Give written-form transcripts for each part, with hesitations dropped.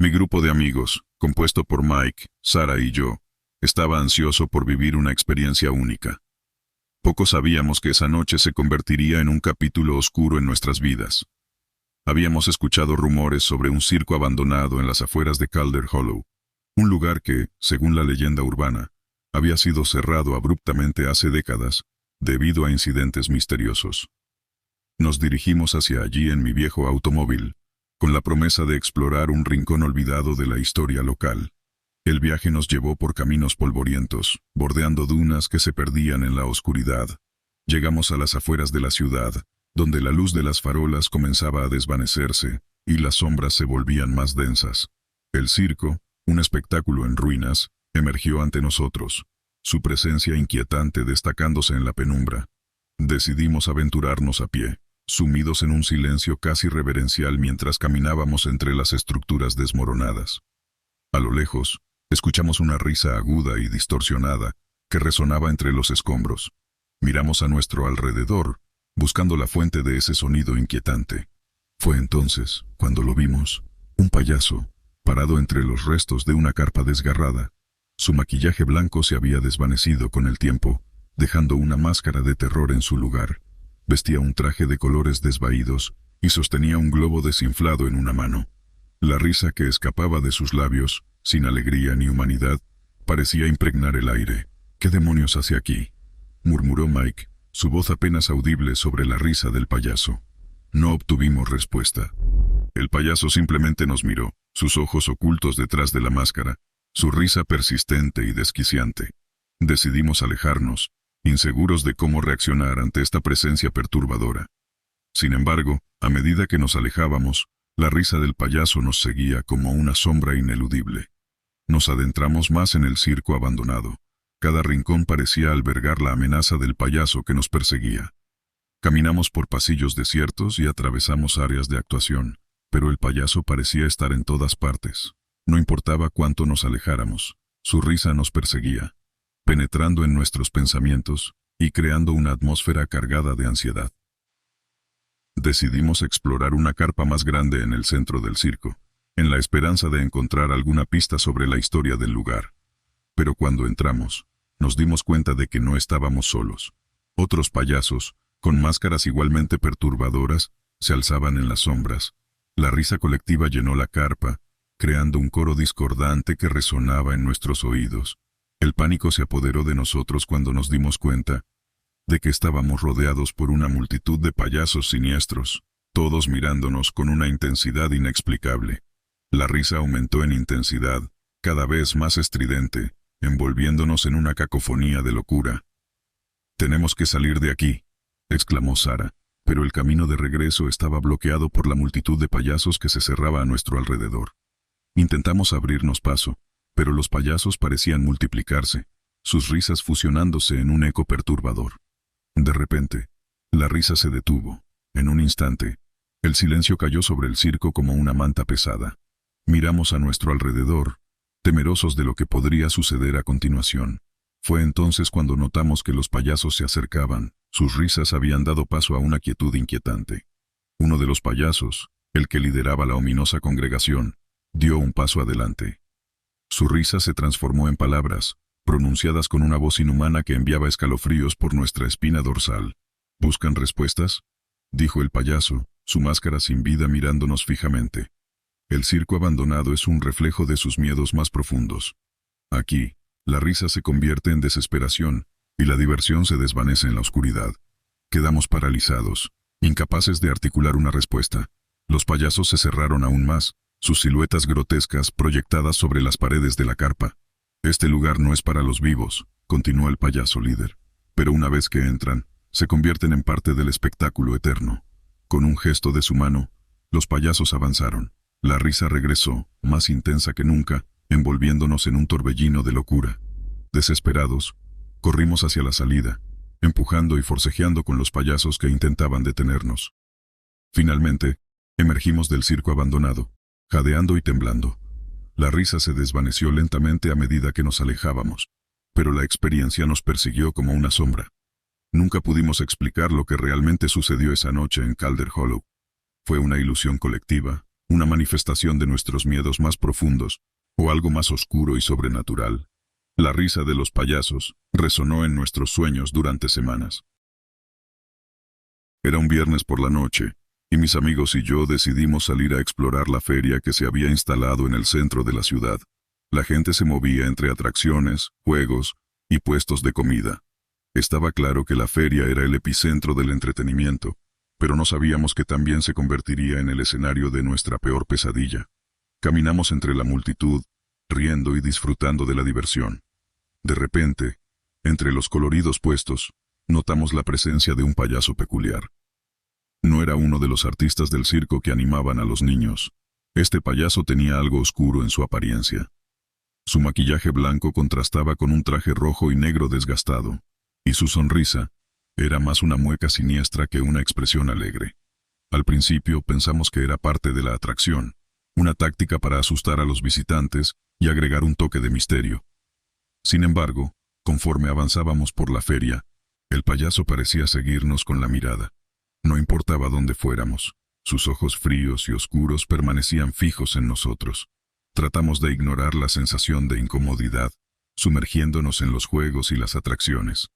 Mi grupo de amigos, compuesto por Mike, Sarah y yo, estaba ansioso por vivir una experiencia única. Poco sabíamos que esa noche se convertiría en un capítulo oscuro en nuestras vidas. Habíamos escuchado rumores sobre un circo abandonado en las afueras de Calder Hollow, un lugar que, según la leyenda urbana, había sido cerrado abruptamente hace décadas debido a incidentes misteriosos. Nos dirigimos hacia allí en mi viejo automóvil, con la promesa de explorar un rincón olvidado de la historia local. El viaje nos llevó por caminos polvorientos, bordeando dunas que se perdían en la oscuridad. Llegamos a las afueras de la ciudad, donde la luz de las farolas comenzaba a desvanecerse y las sombras se volvían más densas. El circo, un espectáculo en ruinas, emergió ante nosotros, su presencia inquietante destacándose en la penumbra. Decidimos aventurarnos a pie, sumidos en un silencio casi reverencial mientras caminábamos entre las estructuras desmoronadas. A lo lejos, escuchamos una risa aguda y distorsionada que resonaba entre los escombros. Miramos a nuestro alrededor, buscando la fuente de ese sonido inquietante. Fue entonces, cuando lo vimos, un payaso, parado entre los restos de una carpa desgarrada. Su maquillaje blanco se había desvanecido con el tiempo, dejando una máscara de terror en su lugar. Vestía un traje de colores desvaídos y sostenía un globo desinflado en una mano. La risa que escapaba de sus labios, sin alegría ni humanidad, parecía impregnar el aire. «¿Qué demonios hace aquí?», murmuró Mike, su voz apenas audible sobre la risa del payaso. No obtuvimos respuesta. El payaso simplemente nos miró, sus ojos ocultos detrás de la máscara, su risa persistente y desquiciante. Decidimos alejarnos, inseguros de cómo reaccionar ante esta presencia perturbadora. Sin embargo, a medida que nos alejábamos, la risa del payaso nos seguía como una sombra ineludible. Nos adentramos más en el circo abandonado. Cada rincón parecía albergar la amenaza del payaso que nos perseguía. Caminamos por pasillos desiertos y atravesamos áreas de actuación, pero el payaso parecía estar en todas partes. No importaba cuánto nos alejáramos, su risa nos perseguía, penetrando en nuestros pensamientos y creando una atmósfera cargada de ansiedad. Decidimos explorar una carpa más grande en el centro del circo, en la esperanza de encontrar alguna pista sobre la historia del lugar. Pero cuando entramos, nos dimos cuenta de que no estábamos solos. Otros payasos, con máscaras igualmente perturbadoras, se alzaban en las sombras. La risa colectiva llenó la carpa, creando un coro discordante que resonaba en nuestros oídos. El pánico se apoderó de nosotros cuando nos dimos cuenta de que estábamos rodeados por una multitud de payasos siniestros, todos mirándonos con una intensidad inexplicable. La risa aumentó en intensidad, cada vez más estridente, envolviéndonos en una cacofonía de locura. «Tenemos que salir de aquí», exclamó Sarah, pero el camino de regreso estaba bloqueado por la multitud de payasos que se cerraba a nuestro alrededor. Intentamos abrirnos paso, pero los payasos parecían multiplicarse, sus risas fusionándose en un eco perturbador. De repente, la risa se detuvo. En un instante, el silencio cayó sobre el circo como una manta pesada. Miramos a nuestro alrededor, temerosos de lo que podría suceder a continuación. Fue entonces cuando notamos que los payasos se acercaban. Sus risas habían dado paso a una quietud inquietante. Uno de los payasos, el que lideraba la ominosa congregación, dio un paso adelante. Su risa se transformó en palabras, pronunciadas con una voz inhumana que enviaba escalofríos por nuestra espina dorsal. «¿Buscan respuestas?», dijo el payaso, su máscara sin vida mirándonos fijamente. El circo abandonado es un reflejo de sus miedos más profundos. Aquí, la risa se convierte en desesperación y la diversión se desvanece en la oscuridad. Quedamos paralizados, incapaces de articular una respuesta. Los payasos se cerraron aún más, sus siluetas grotescas proyectadas sobre las paredes de la carpa. «Este lugar no es para los vivos», continuó el payaso líder, «pero una vez que entran, se convierten en parte del espectáculo eterno». Con un gesto de su mano, los payasos avanzaron. La risa regresó, más intensa que nunca, envolviéndonos en un torbellino de locura. Desesperados, corrimos hacia la salida, empujando y forcejeando con los payasos que intentaban detenernos. Finalmente, emergimos del circo abandonado, jadeando y temblando. La risa se desvaneció lentamente a medida que nos alejábamos, pero la experiencia nos persiguió como una sombra. Nunca pudimos explicar lo que realmente sucedió esa noche en Calder Hollow. Fue una ilusión colectiva, una manifestación de nuestros miedos más profundos, o algo más oscuro y sobrenatural. La risa de los payasos resonó en nuestros sueños durante semanas. Era un viernes por la noche, y mis amigos y yo decidimos salir a explorar la feria que se había instalado en el centro de la ciudad. La gente se movía entre atracciones, juegos y puestos de comida. Estaba claro que la feria era el epicentro del entretenimiento, pero no sabíamos que también se convertiría en el escenario de nuestra peor pesadilla. Caminamos entre la multitud, riendo y disfrutando de la diversión. De repente, entre los coloridos puestos, notamos la presencia de un payaso peculiar. No era uno de los artistas del circo que animaban a los niños. Este payaso tenía algo oscuro en su apariencia. Su maquillaje blanco contrastaba con un traje rojo y negro desgastado, y su sonrisa era más una mueca siniestra que una expresión alegre. Al principio pensamos que era parte de la atracción, una táctica para asustar a los visitantes y agregar un toque de misterio. Sin embargo, conforme avanzábamos por la feria, el payaso parecía seguirnos con la mirada. No importaba dónde fuéramos, sus ojos fríos y oscuros permanecían fijos en nosotros. Tratamos de ignorar la sensación de incomodidad, sumergiéndonos en los juegos y las atracciones.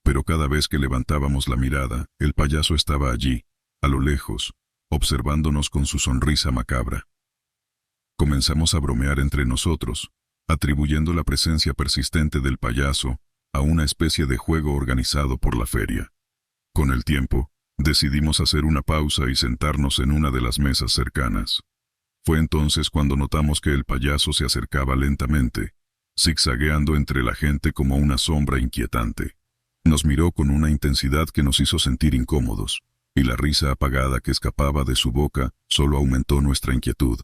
Pero cada vez que levantábamos la mirada, el payaso estaba allí, a lo lejos, observándonos con su sonrisa macabra. Comenzamos a bromear entre nosotros, atribuyendo la presencia persistente del payaso a una especie de juego organizado por la feria. Con el tiempo, decidimos hacer una pausa y sentarnos en una de las mesas cercanas. Fue entonces cuando notamos que el payaso se acercaba lentamente, zigzagueando entre la gente como una sombra inquietante. Nos miró con una intensidad que nos hizo sentir incómodos, y la risa apagada que escapaba de su boca solo aumentó nuestra inquietud.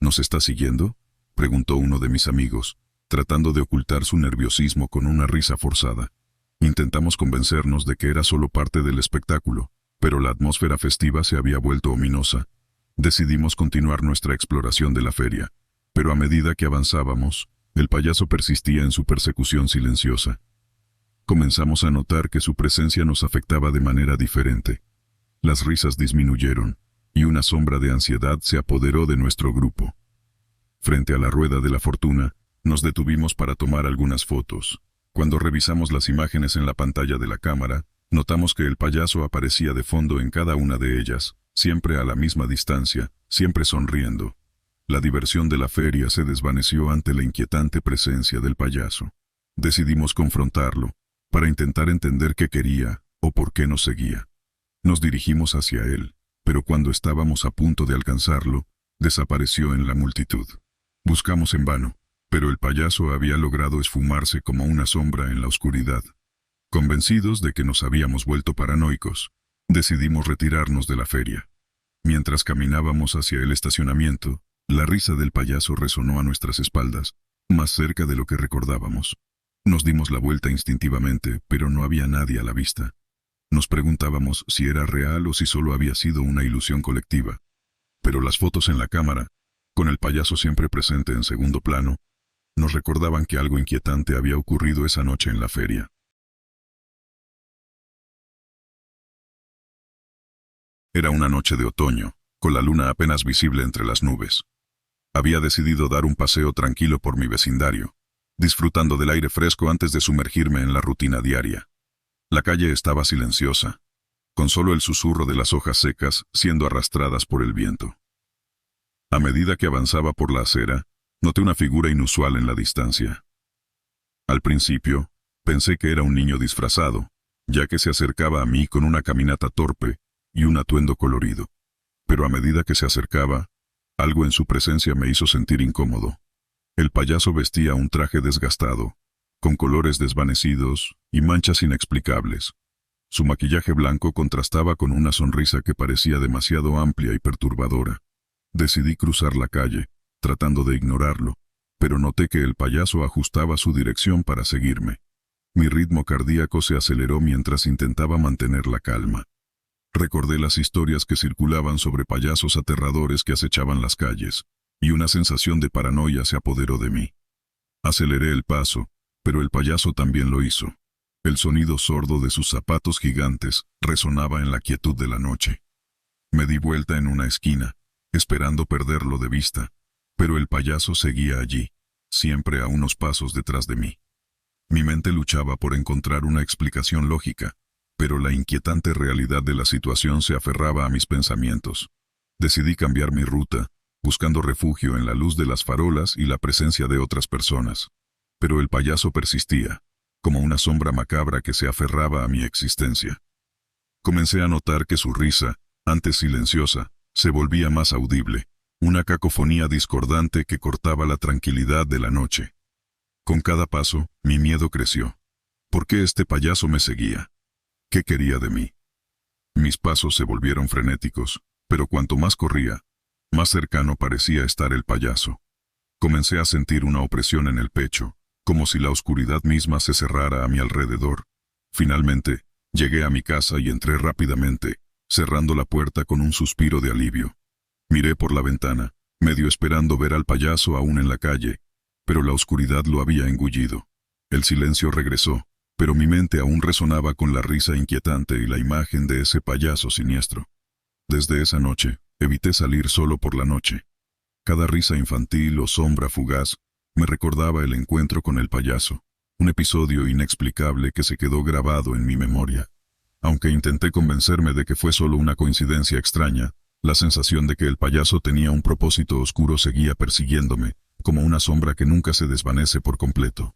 ¿Nos está siguiendo?, preguntó uno de mis amigos, tratando de ocultar su nerviosismo con una risa forzada. Intentamos convencernos de que era solo parte del espectáculo, pero la atmósfera festiva se había vuelto ominosa. Decidimos continuar nuestra exploración de la feria, pero a medida que avanzábamos, el payaso persistía en su persecución silenciosa. Comenzamos a notar que su presencia nos afectaba de manera diferente. Las risas disminuyeron, y una sombra de ansiedad se apoderó de nuestro grupo. Frente a la rueda de la fortuna, nos detuvimos para tomar algunas fotos. Cuando revisamos las imágenes en la pantalla de la cámara, notamos que el payaso aparecía de fondo en cada una de ellas, siempre a la misma distancia, siempre sonriendo. La diversión de la feria se desvaneció ante la inquietante presencia del payaso. Decidimos confrontarlo, para intentar entender qué quería o por qué nos seguía. Nos dirigimos hacia él, pero cuando estábamos a punto de alcanzarlo, desapareció en la multitud. Buscamos en vano, pero el payaso había logrado esfumarse como una sombra en la oscuridad. Convencidos de que nos habíamos vuelto paranoicos, decidimos retirarnos de la feria. Mientras caminábamos hacia el estacionamiento, la risa del payaso resonó a nuestras espaldas, más cerca de lo que recordábamos. Nos dimos la vuelta instintivamente, pero no había nadie a la vista. Nos preguntábamos si era real o si solo había sido una ilusión colectiva. Pero las fotos en la cámara, con el payaso siempre presente en segundo plano, nos recordaban que algo inquietante había ocurrido esa noche en la feria. Era una noche de otoño, con la luna apenas visible entre las nubes. Había decidido dar un paseo tranquilo por mi vecindario, disfrutando del aire fresco antes de sumergirme en la rutina diaria. La calle estaba silenciosa, con solo el susurro de las hojas secas siendo arrastradas por el viento. A medida que avanzaba por la acera, noté una figura inusual en la distancia. Al principio, pensé que era un niño disfrazado, ya que se acercaba a mí con una caminata torpe y un atuendo colorido. Pero a medida que se acercaba, algo en su presencia me hizo sentir incómodo. El payaso vestía un traje desgastado, con colores desvanecidos y manchas inexplicables. Su maquillaje blanco contrastaba con una sonrisa que parecía demasiado amplia y perturbadora. Decidí cruzar la calle, tratando de ignorarlo, pero noté que el payaso ajustaba su dirección para seguirme. Mi ritmo cardíaco se aceleró mientras intentaba mantener la calma. Recordé las historias que circulaban sobre payasos aterradores que acechaban las calles, y una sensación de paranoia se apoderó de mí. Aceleré el paso, pero el payaso también lo hizo. El sonido sordo de sus zapatos gigantes resonaba en la quietud de la noche. Me di vuelta en una esquina, esperando perderlo de vista, pero el payaso seguía allí, siempre a unos pasos detrás de mí. Mi mente luchaba por encontrar una explicación lógica, pero la inquietante realidad de la situación se aferraba a mis pensamientos. Decidí cambiar mi ruta, buscando refugio en la luz de las farolas y la presencia de otras personas. Pero el payaso persistía, como una sombra macabra que se aferraba a mi existencia. Comencé a notar que su risa, antes silenciosa, se volvía más audible, una cacofonía discordante que cortaba la tranquilidad de la noche. Con cada paso, mi miedo creció. ¿Por qué este payaso me seguía? ¿Qué quería de mí? Mis pasos se volvieron frenéticos, pero cuanto más corría, más cercano parecía estar el payaso. Comencé a sentir una opresión en el pecho, como si la oscuridad misma se cerrara a mi alrededor. Finalmente, llegué a mi casa y entré rápidamente, cerrando la puerta con un suspiro de alivio. Miré por la ventana, medio esperando ver al payaso aún en la calle, pero la oscuridad lo había engullido. El silencio regresó, pero mi mente aún resonaba con la risa inquietante y la imagen de ese payaso siniestro. Desde esa noche, evité salir solo por la noche. Cada risa infantil o sombra fugaz me recordaba el encuentro con el payaso, un episodio inexplicable que se quedó grabado en mi memoria. Aunque intenté convencerme de que fue solo una coincidencia extraña, la sensación de que el payaso tenía un propósito oscuro seguía persiguiéndome, como una sombra que nunca se desvanece por completo.